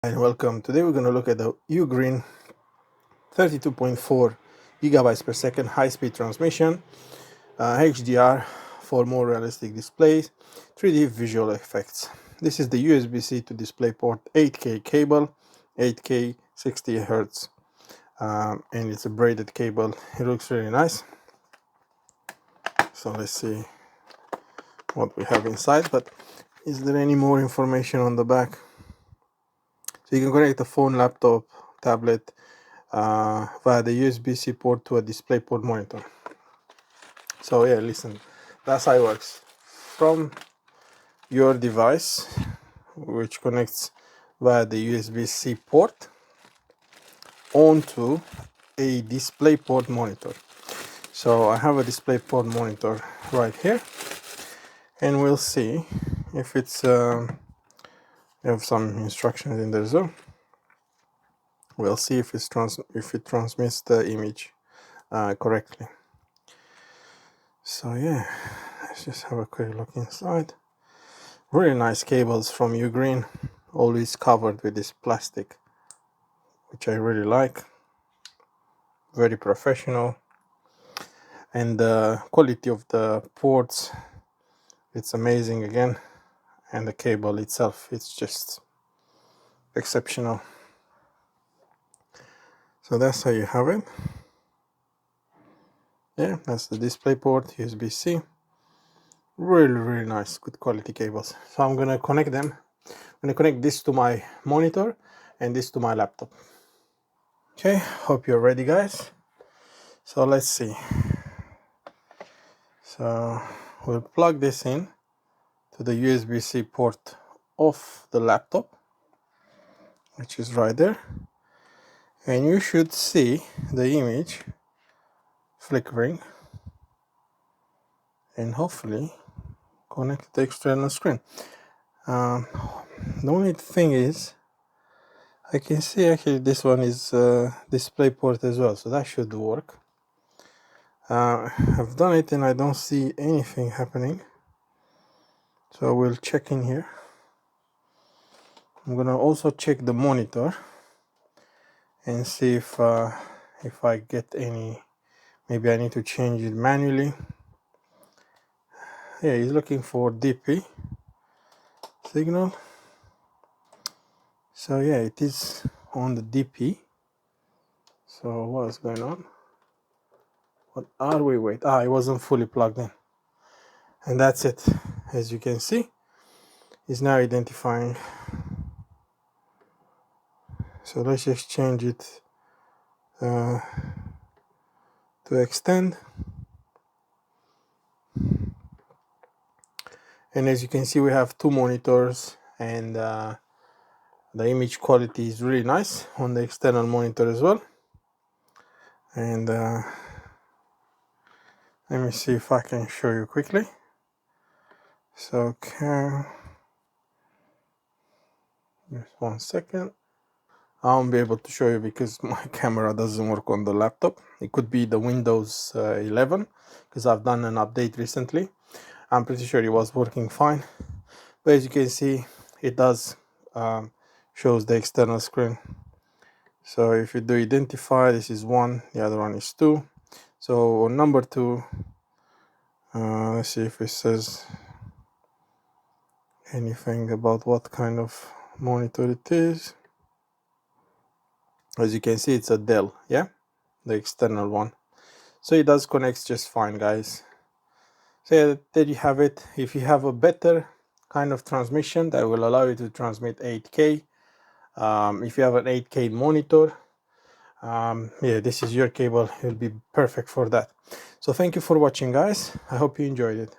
And welcome. Today we're going to look at the UGREEN 32.4 gigabytes per second high-speed transmission, HDR for more realistic displays, 3D visual effects. This is the USB-C to DisplayPort 8K cable, 8K 60 Hz, and it's a braided cable. It looks really nice. So let's see what we have inside. But is there any more information on the back? So you can connect a phone, laptop, tablet via the USB-C port to a DisplayPort monitor. So yeah, listen, that's how it works. From your device, which connects via the USB-C port, onto a DisplayPort monitor. So I have a DisplayPort monitor right here, and we'll see if it's we have some instructions in there as well. We'll see if it transmits the image correctly. So yeah, let's just have a quick look inside. Really nice cables from UGREEN, always covered with this plastic, which I really like. Very professional, and the quality of the ports, it's amazing again, and the cable itself, it's just exceptional. So that's how you have it. Yeah, that's the DisplayPort USB-C. Really nice, good quality cables. So I'm gonna connect them. I'm gonna connect this to my monitor and this to my laptop. Okay, hope you're ready, guys. So let's see. So we'll plug this in to the USB-C port of the laptop, which is right there, and you should see the image flickering and hopefully connect to the external screen. The only thing is, I can see actually this one is DisplayPort as well, so that should work. I've done it and I don't see anything happening, so we'll check in here. I'm gonna also check the monitor and see if I get any, maybe I need to change it manually. Yeah, he's looking for DP signal. So yeah, it is on the DP. So what's going on? What are we wait? It wasn't fully plugged in. And that's it. As you can see, it's now identifying. So let's just change it to extend. And as you can see, we have two monitors, and the image quality is really nice on the external monitor as well. And let me see if I can show you quickly. So just 1 second. I won't be able to show you because my camera doesn't work on the laptop. It could be the Windows 11, because I've done an update recently. I'm pretty sure it was working fine, but as you can see, it does shows the external screen. So if you do identify, this is 1, the other one is 2. So on number 2, let's see if it says anything about what kind of monitor it is. As you can see, it's a Dell, yeah, the external one. So it does connect just fine, guys. So yeah, there you have it. If you have a better kind of transmission that will allow you to transmit 8K, if you have an 8K monitor, yeah, this is your cable. It will be perfect for that. So thank you for watching, guys. I hope you enjoyed it.